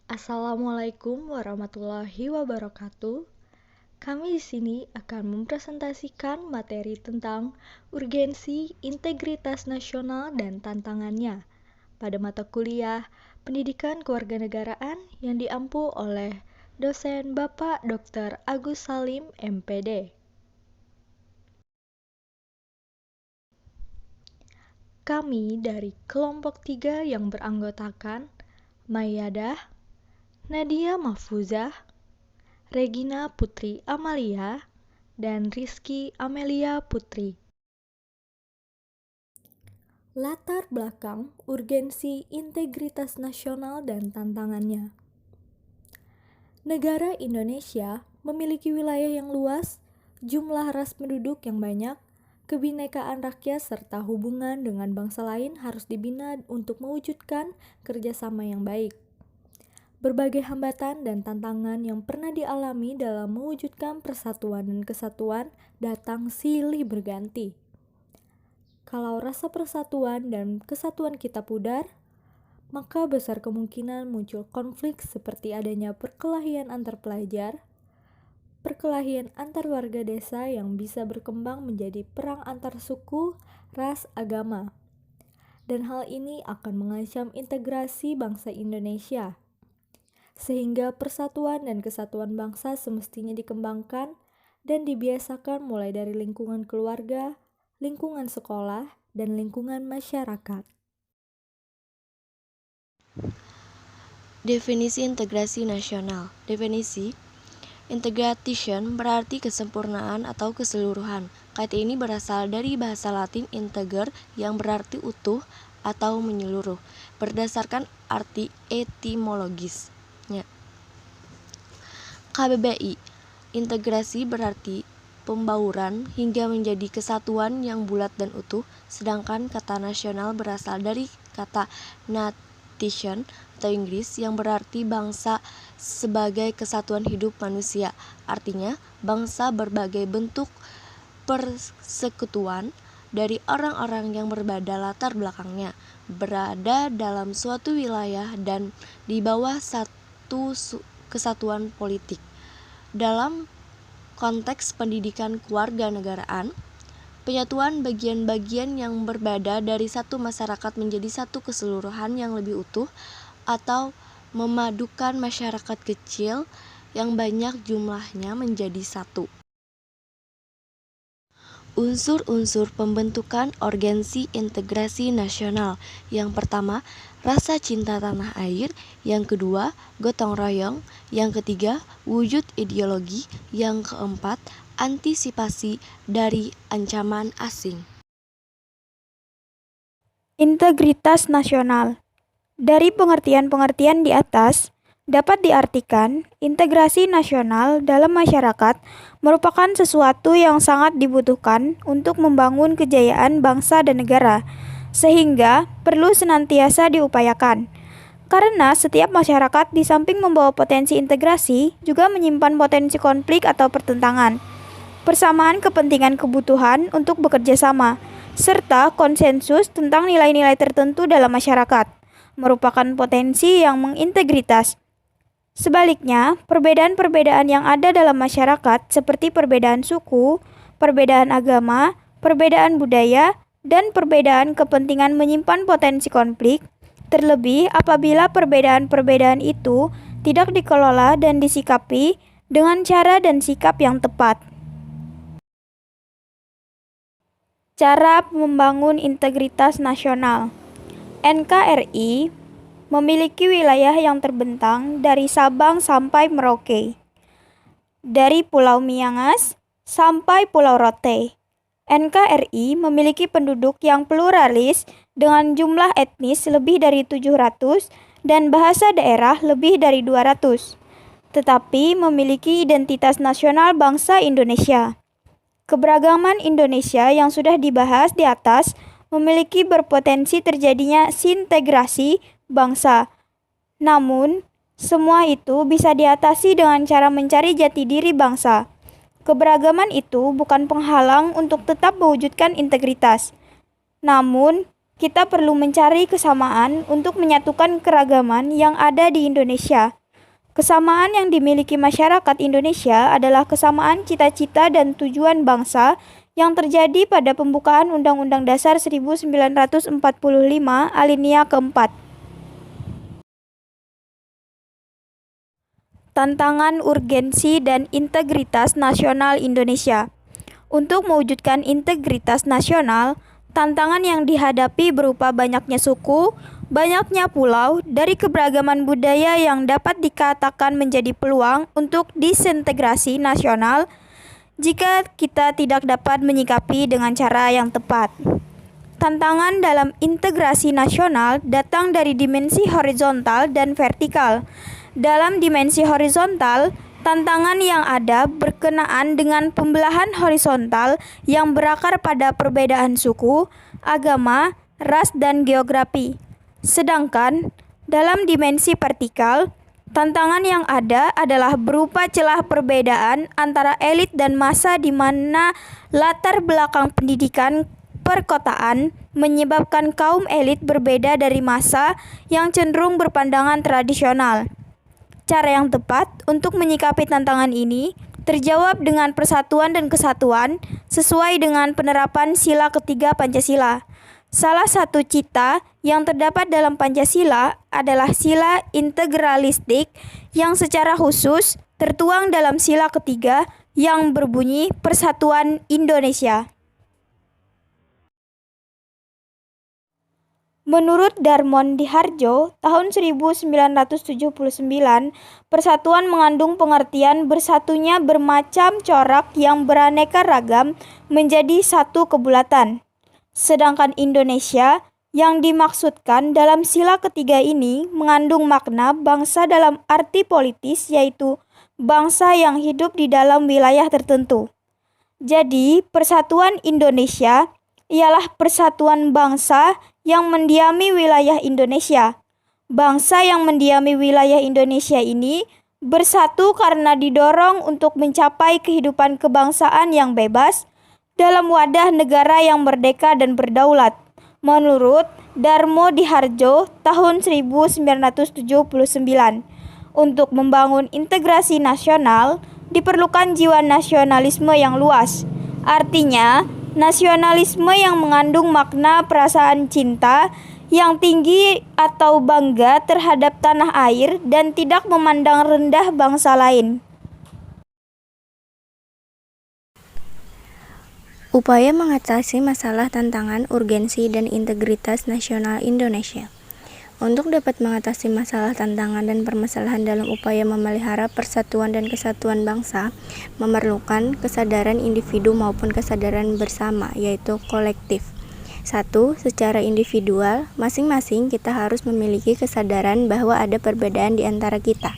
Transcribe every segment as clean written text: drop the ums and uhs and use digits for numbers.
Assalamualaikum warahmatullahi wabarakatuh. Kami di sini akan mempresentasikan materi tentang urgensi integritas nasional dan tantangannya pada mata kuliah Pendidikan Kewarganegaraan yang diampu oleh dosen Bapak Dr. Agus Salim, MPD. Kami dari kelompok 3 yang beranggotakan Mayyadah, Nadia Mahfuzah, Regina Putri Amalia, dan Rizky Amelia Putri. Latar belakang urgensi integritas nasional dan tantangannya. Negara Indonesia memiliki wilayah yang luas, jumlah ras penduduk yang banyak, kebinekaan rakyat serta hubungan dengan bangsa lain harus dibina untuk mewujudkan kerjasama yang baik. Berbagai hambatan dan tantangan yang pernah dialami dalam mewujudkan persatuan dan kesatuan datang silih berganti. Kalau rasa persatuan dan kesatuan kita pudar, maka besar kemungkinan muncul konflik seperti adanya perkelahian antar pelajar, perkelahian antar warga desa yang bisa berkembang menjadi perang antar suku, ras, agama. Dan hal ini akan mengancam integrasi bangsa Indonesia. Sehingga persatuan dan kesatuan bangsa semestinya dikembangkan dan dibiasakan mulai dari lingkungan keluarga, lingkungan sekolah, dan lingkungan masyarakat. Definisi integrasi nasional. Definisi integration berarti kesempurnaan atau keseluruhan. Kata ini berasal dari bahasa Latin integer yang berarti utuh atau menyeluruh, berdasarkan arti etimologisnya. KBBI, integrasi berarti pembauran hingga menjadi kesatuan yang bulat dan utuh, sedangkan kata nasional berasal dari kata nation atau Inggris yang berarti bangsa sebagai kesatuan hidup manusia. Artinya, bangsa berbagai bentuk persekutuan dari orang-orang yang berbeda latar belakangnya, berada dalam suatu wilayah dan di bawah satu kesatuan politik. Dalam konteks pendidikan kewarganegaraan, penyatuan bagian-bagian yang berbeda dari satu masyarakat menjadi satu keseluruhan yang lebih utuh, atau memadukan masyarakat kecil yang banyak jumlahnya menjadi satu. Unsur-unsur pembentukan urgensi integrasi nasional. Yang pertama, rasa cinta tanah air. Yang kedua, gotong royong. Yang ketiga, wujud ideologi. Yang keempat, antisipasi dari ancaman asing. Integritas nasional. Dari pengertian-pengertian di atas, dapat diartikan integrasi nasional dalam masyarakat merupakan sesuatu yang sangat dibutuhkan untuk membangun kejayaan bangsa dan negara, sehingga perlu senantiasa diupayakan. Karena setiap masyarakat di samping membawa potensi integrasi, juga menyimpan potensi konflik atau pertentangan, persamaan kepentingan kebutuhan untuk bekerja sama, serta konsensus tentang nilai-nilai tertentu dalam masyarakat, merupakan potensi yang mengintegritas. Sebaliknya, perbedaan-perbedaan yang ada dalam masyarakat seperti perbedaan suku, perbedaan agama, perbedaan budaya, dan perbedaan kepentingan menyimpan potensi konflik, terlebih apabila perbedaan-perbedaan itu tidak dikelola dan disikapi dengan cara dan sikap yang tepat. Cara membangun integritas nasional. NKRI memiliki wilayah yang terbentang dari Sabang sampai Merauke, dari Pulau Miangas sampai Pulau Rote. NKRI memiliki penduduk yang pluralis dengan jumlah etnis lebih dari 700 dan bahasa daerah lebih dari 200, tetapi memiliki identitas nasional bangsa Indonesia. Keberagaman Indonesia yang sudah dibahas di atas memiliki berpotensi terjadinya sintegrasi bangsa. Namun, semua itu bisa diatasi dengan cara mencari jati diri bangsa. Keberagaman itu bukan penghalang untuk tetap mewujudkan integritas. Namun, kita perlu mencari kesamaan untuk menyatukan keragaman yang ada di Indonesia. Kesamaan yang dimiliki masyarakat Indonesia adalah kesamaan cita-cita dan tujuan bangsa yang terjadi pada pembukaan Undang-Undang Dasar 1945 alinea keempat. Tantangan, urgensi, dan integritas nasional Indonesia. Untuk mewujudkan integritas nasional, tantangan yang dihadapi berupa banyaknya suku, banyaknya pulau, dari keberagaman budaya yang dapat dikatakan menjadi peluang untuk disintegrasi nasional jika kita tidak dapat menyikapi dengan cara yang tepat. Tantangan dalam integrasi nasional datang dari dimensi horizontal dan vertikal. Dalam dimensi horizontal, tantangan yang ada berkenaan dengan pembelahan horizontal yang berakar pada perbedaan suku, agama, ras, dan geografi. Sedangkan dalam dimensi vertikal, tantangan yang ada adalah berupa celah perbedaan antara elit dan massa di mana latar belakang pendidikan perkotaan menyebabkan kaum elit berbeda dari massa yang cenderung berpandangan tradisional. Cara yang tepat untuk menyikapi tantangan ini terjawab dengan persatuan dan kesatuan sesuai dengan penerapan sila ketiga Pancasila. Salah satu cita yang terdapat dalam Pancasila adalah sila integralistik yang secara khusus tertuang dalam sila ketiga yang berbunyi Persatuan Indonesia. Menurut Darmon Diharjo, tahun 1979, persatuan mengandung pengertian bersatunya bermacam corak yang beraneka ragam menjadi satu kebulatan. Sedangkan Indonesia yang dimaksudkan dalam sila ketiga ini mengandung makna bangsa dalam arti politis, yaitu bangsa yang hidup di dalam wilayah tertentu. Jadi, persatuan Indonesia ialah persatuan bangsa yang mendiami wilayah Indonesia. Bangsa yang mendiami wilayah Indonesia ini bersatu karena didorong untuk mencapai kehidupan kebangsaan yang bebas dalam wadah negara yang merdeka dan berdaulat. Menurut Darmo Diharjo tahun 1979, untuk membangun integrasi nasional diperlukan jiwa nasionalisme yang luas. Artinya, nasionalisme yang mengandung makna perasaan cinta yang tinggi atau bangga terhadap tanah air dan tidak memandang rendah bangsa lain. Upaya mengatasi masalah tantangan, urgensi, dan integritas nasional Indonesia. Untuk dapat mengatasi masalah tantangan dan permasalahan dalam upaya memelihara persatuan dan kesatuan bangsa, memerlukan kesadaran individu maupun kesadaran bersama, yaitu kolektif. 1. Secara individual, masing-masing kita harus memiliki kesadaran bahwa ada perbedaan di antara kita.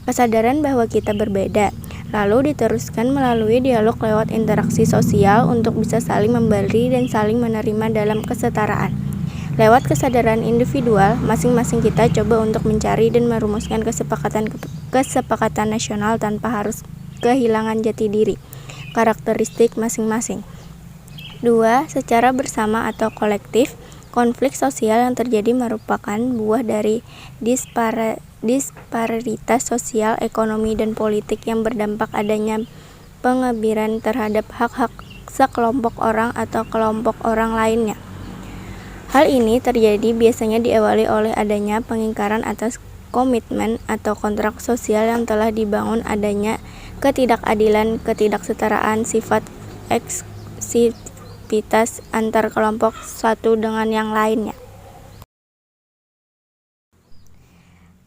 Kesadaran bahwa kita berbeda, lalu diteruskan melalui dialog lewat interaksi sosial untuk bisa saling memberi dan saling menerima dalam kesetaraan. Lewat kesadaran individual, masing-masing kita coba untuk mencari dan merumuskan kesepakatan nasional tanpa harus kehilangan jati diri, karakteristik masing-masing. 2. Secara bersama atau kolektif, konflik sosial yang terjadi merupakan buah dari disparitas sosial, ekonomi, dan politik yang berdampak adanya pengebiran terhadap hak-hak sekelompok orang atau kelompok orang lainnya. Hal ini terjadi biasanya diawali oleh adanya pengingkaran atas komitmen atau kontrak sosial yang telah dibangun, adanya ketidakadilan, ketidaksetaraan, sifat eksklusivitas antar kelompok satu dengan yang lainnya.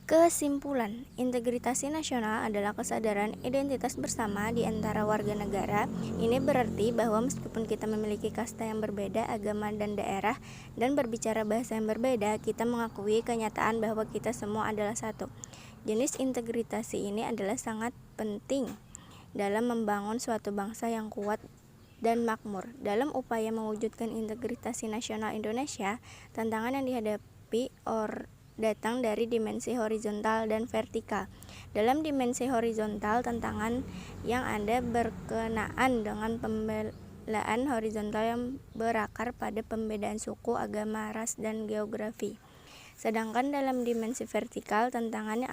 Kesimpulan, integrasi nasional adalah kesadaran identitas bersama di antara warga negara. Ini berarti bahwa meskipun kita memiliki kasta yang berbeda, agama dan daerah, dan berbicara bahasa yang berbeda, kita mengakui kenyataan bahwa kita semua adalah satu. Jenis integrasi ini adalah sangat penting dalam membangun suatu bangsa yang kuat dan makmur. Dalam upaya mewujudkan integrasi nasional Indonesia, tantangan yang dihadapi datang dari dimensi horizontal dan vertikal. Dalam dimensi horizontal, tantangan yang ada berkenaan dengan pembelaan horizontal yang berakar pada pembedaan suku, agama, ras, dan geografi. Sedangkan dalam dimensi vertikal, tantangannya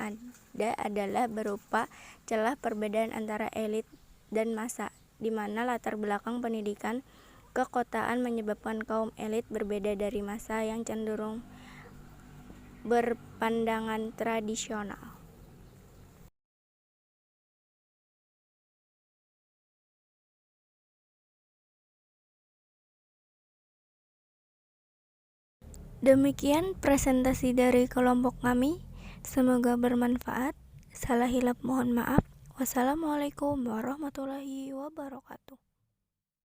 adalah berupa celah perbedaan antara elit dan massa, di mana latar belakang pendidikan kekotaan menyebabkan kaum elit berbeda dari massa yang cenderung berpandangan tradisional. Demikian presentasi dari kelompok kami. Semoga bermanfaat. Salah hilap mohon maaf. Wassalamualaikum warahmatullahi wabarakatuh.